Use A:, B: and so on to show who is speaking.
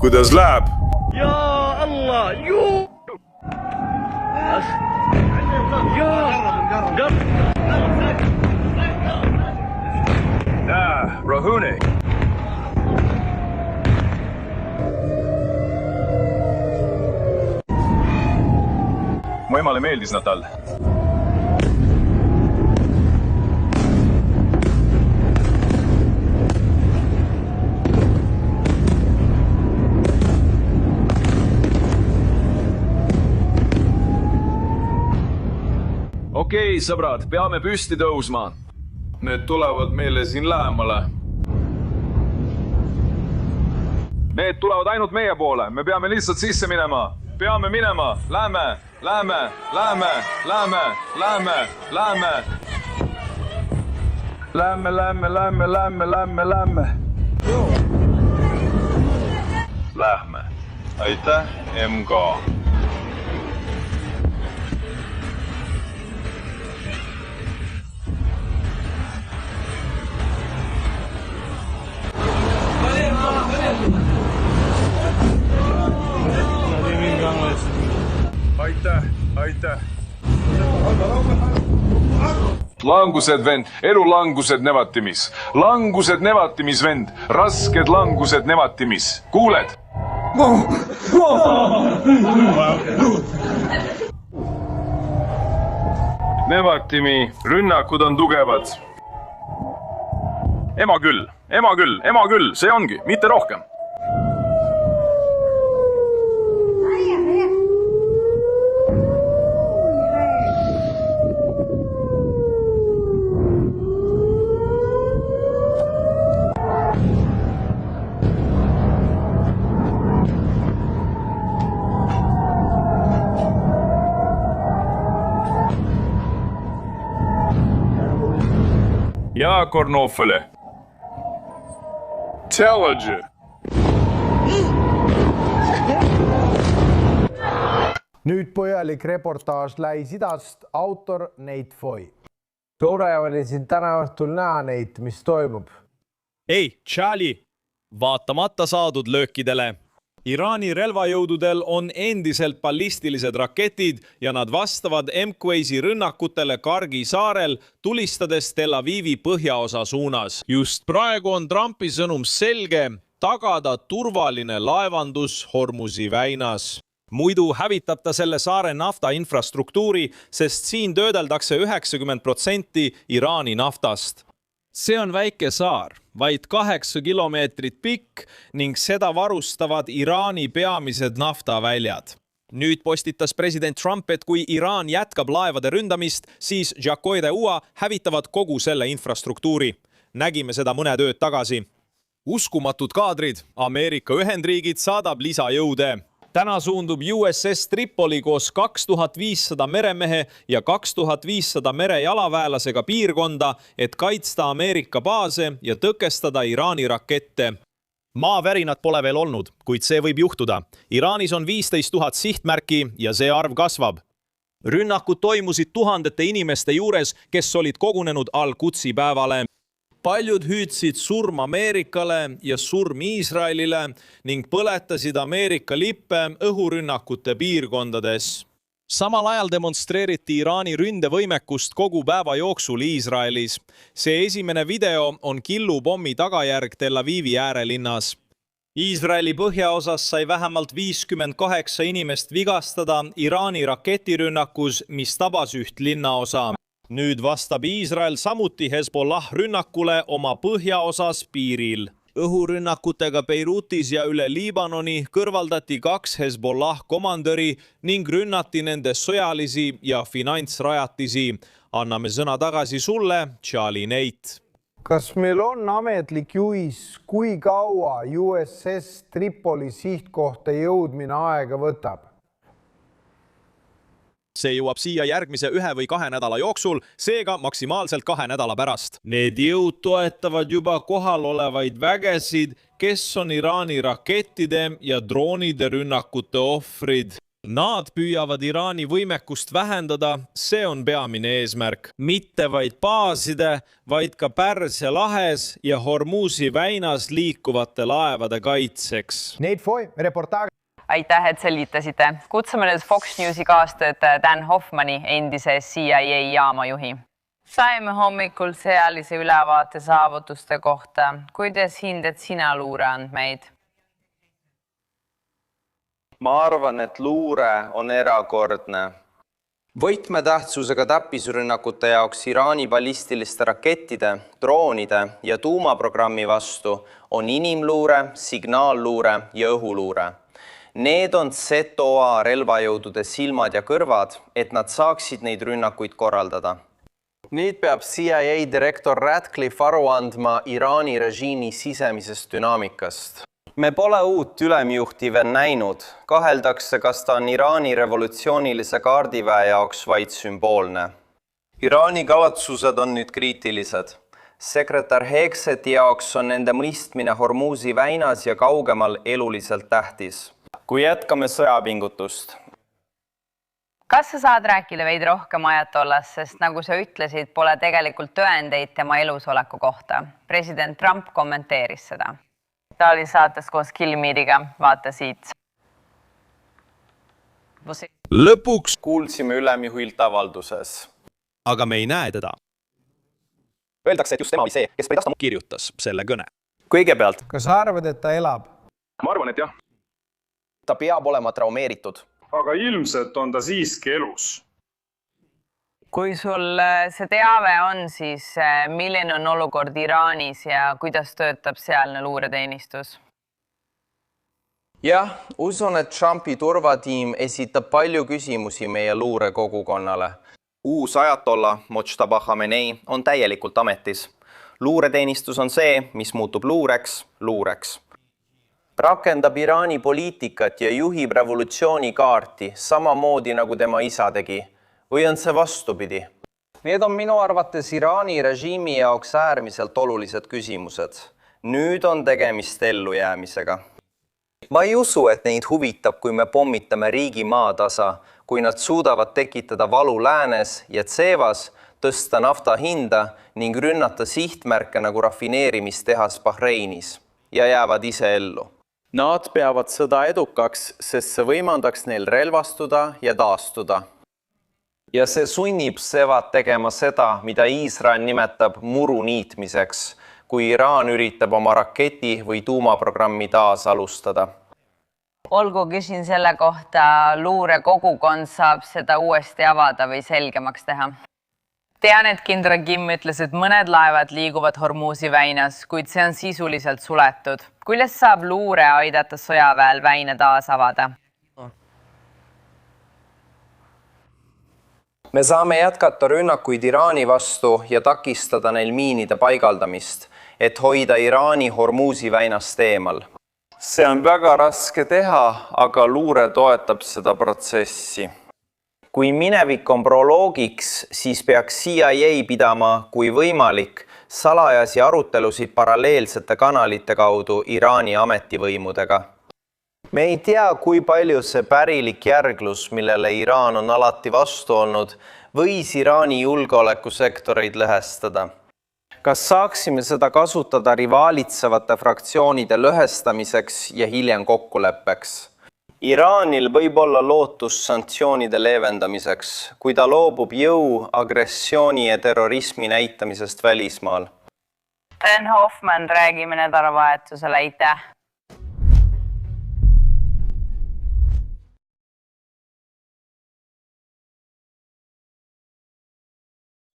A: kuidas läheb?
B: يا الله يو
A: Rahune. Mu emale meeldis nad talle. Okei, sõbrad, peame püsti tõusma. Need tulevad meile siin lähemale. Need tulevad ainult meie poole. Me peame lihtsalt sisse minema. Peame minema. Lähme. Lähme. Aitäh, MK. Aitäh. Langused, vend. Elulangused Nevatimis. Langused Nevatimis, vend. Rasked langused Nevatimis. Kuuled? Nevatimi rünnakud on tugevad. Ema küll. See ongi, mitte rohkem. Ja Kornofele. Telege.
C: Nüüd põhjalik reportaaž Lähis-Idast, autor Nate Foy. Tore oli siin täna õhtul näha neid, mis toimub.
D: Ei, Charlie, vaatamata saadud löökidele. Iraani relvajõududel on endiselt ballistilised raketid ja nad vastavad MQAZ rünnakutele Kargi saarel, tulistades Tel Avivi põhjaosa suunas. Just praegu on Trumpi sõnum selge, tagada turvaline laevandus Hormuzi väinas. Muidu hävitab ta selle saare nafta infrastruktuuri, sest siin töödeldakse 90% Iraani naftast. See on väike saar, vaid 8 kilomeetrit pikk ning seda varustavad Iraani peamised naftaväljad. Nüüd postitas president Trump, et kui Iraan jätkab laevade ründamist, siis Jakoide UA hävitavad kogu selle infrastruktuuri. Nägime seda mõned ööd tagasi. Uskumatud kaadrid, Ameerika Ühendriigid saadab lisajõude. Täna suundub USS Tripoli koos 2500 meremehe ja 2500 merejalaväelasega piirkonda, et kaitsta Ameerika baase ja tõkestada Iraani rakette. Maavärinad pole veel olnud, kuid see võib juhtuda. Iraanis on 15 000 sihtmärki ja see arv kasvab. Rünnakud toimusid tuhandete inimeste juures, kes olid kogunenud Al-Qudsi päevale. Paljud hüüdsid surm Ameerikale ja surm Iisraelile ning põletasid Ameerika lippe õhurünnakute piirkondades. Samal ajal demonstreeriti Iraani ründevõimekust kogu päeva jooksul Iisraelis. See esimene video on killupommi tagajärg Tel Avivi äärelinnas. Iisraeli põhjaosas sai vähemalt 58 inimest vigastada Iraani raketirünnakus, mis tabas üht linnaosa. Nüüd vastab Iisrael samuti Hezbollah rünnakule oma põhjaosas piiril. Õhurünnakutega Beirutis ja üle Liibanoni kõrvaldati 2 Hezbollah komandöri ning rünnati nende sõjalisi ja finantsrajatisi. Anname sõna tagasi sulle, Charlie Nate.
C: Kas meil on ametlik juhis, kui kaua USS Tripoli sihtkohta jõudmine aega võtab?
D: See jõuab siia järgmise 1 või 2 nädala jooksul, seega maksimaalselt 2 nädala pärast. Need jõud toetavad juba kohal olevaid vägesid, kes on Iraani rakettide ja droonide rünnakute ohvrid. Nad püüavad Iraani võimekust vähendada, see on peamine eesmärk. Mitte vaid baaside, vaid ka Pärsia lahes ja Hormuzi väinas liikuvate laevade kaitseks.
C: Nate Foy, reportaag.
E: Aitäh, et selgitasite. Kutsume nüüd Fox Newsi kaastöötaja Dan Hoffmani, endise CIA jaamajuhi. Saime hommikul sõjalise ülevaate saavutuste kohta. Kuidas hindad sina luureandmeid?
F: Ma arvan, et luure on erakordne. Võtmetähtsusega täppisrünnakute jaoks Iraani ballistiliste rakettide, droonide ja tuumaprogrammi vastu on inimluure, signaalluure ja õhuluure. Need on ZOA relvajõudude silmad ja kõrvad, et nad saaksid neid rünnakuid korraldada. Nüüd peab CIA direktor Radcliffe aru andma Iraani režiimi sisemisest dünaamikast. Me pole uut ülemjuhti veel näinud. Kaheldakse, kas ta on Iraani revolutsioonilise kaardiväe jaoks vaid sümboolne. Iraani kavatsused on nüüd kriitilised. Sekretär Hegseti jaoks on nende mõistmine Hormuzi väinas ja kaugemal eluliselt tähtis. Kui jätkame sõjapingutust.
E: Kas sa saad rääkida veidi rohkem ajatollast, sest nagu sa ütlesid, pole tegelikult tõendeid tema elusoleku kohta. President Trump kommenteeris seda. Ta oli saates koos Kilmiriga, vaata siit.
D: Lõpuks
F: Kuulsime ülemjuhilt avalduses.
D: aga me ei näe teda.
F: Öeldakse, et just tema oli see, kes
D: kirjutas selle kõne.
F: Kõigepealt,
C: Kas sa arvad, et ta elab?
A: Ma arvan, et jah.
F: ta peab olema traumeeritud.
A: Aga ilmselt on ta siiski elus.
E: Kui sul see teave on, siis milline on olukord Iraanis ja kuidas töötab sealne luureteenistus?
F: Jah, usun, et Trumpi turvatiim esitab palju küsimusi meie luurekogukonnale. Uus ajatolla Mojtaba Khamenei on täielikult ametis. Luureteenistus on see, mis muutub luureks. Rakendab Iraani poliitikat ja juhib revolutsioonikaarti samamoodi nagu tema isa tegi. Või on see vastupidi? Need on minu arvates Iraani režiimi jaoks äärmiselt olulised küsimused. Nüüd on tegemist ellujäämisega. Ma ei usu, et neid huvitab, kui me pommitame riigi maatasa, kui nad suudavad tekitada valu läänes ja Tsevas, tõsta nafta hinda ning rünnata sihtmärke nagu rafineerimistehas Bahreinis ja jäävad ise ellu. Nad peavad sõda edukaks, sest see võimaldaks neil relvastuda ja taastuda. Ja see sunnib Sevad tegema seda, mida Iisrael nimetab muru niitmiseks, kui Iraan üritab oma raketi või tuumaprogrammi taas alustada.
E: Olgu, küsin selle kohta, luurekogukond saab seda uuesti avada või selgemaks teha. Tean, et kindral Kim ütles, et mõned laevad liiguvad Hormuzi väinas, kuid see on sisuliselt suletud. Kuidas saab luure aidata sõjaväel väine taas avada?
F: Me saame jätkata rünnakuid Iraani vastu ja takistada neil miinide paigaldamist, et hoida Iraani Hormuzi väinast eemal. See on väga raske teha, aga luure toetab seda protsessi. Kui minevik on proloogiks, siis peaks CIA pidama, kui võimalik, salajasi arutelusid paralleelsete kanalite kaudu Iraani ametivõimudega. Me ei tea, kui palju see pärilik järglus, millele Iraan on alati vastu olnud, võis Iraani julgeolekusektoreid lõhestada. Kas saaksime seda kasutada rivaalitsevate fraktsioonide lõhestamiseks ja hiljem kokkuleppeks? Iraanil võib olla lootus sanktsioonide leevendamiseks, kui ta loobub jõu, agressiooni ja terrorismi näitamisest välismaal.
E: Dan Hoffman, räägime nädalavahetusel, aitäh!